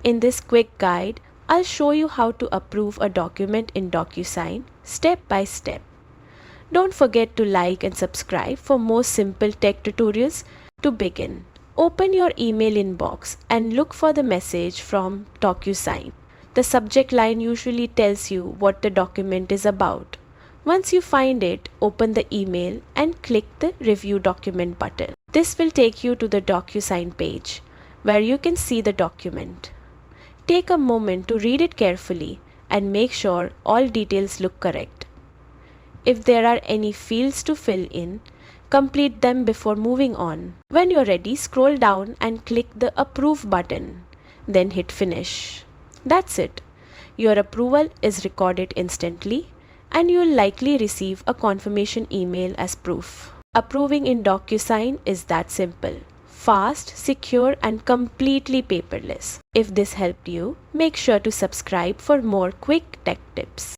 In this quick guide, I'll show you how to approve a document in DocuSign step by step. Don't forget to like and subscribe for more simple tech tutorials. To begin, open your email inbox and look for the message from DocuSign. The subject line usually tells you what the document is about. Once you find it, open the email and click the Review Document button. This will take you to the DocuSign page, where you can see the document. Take a moment to read it carefully and make sure all details look correct. If there are any fields to fill in, complete them before moving on. When you're ready, scroll down and click the Approve button, then hit Finish. That's it. Your approval is recorded instantly, and you'll likely receive a confirmation email as proof. Approving in DocuSign is that simple, fast, secure, and completely paperless. If this helped you, make sure to subscribe for more quick tech tips.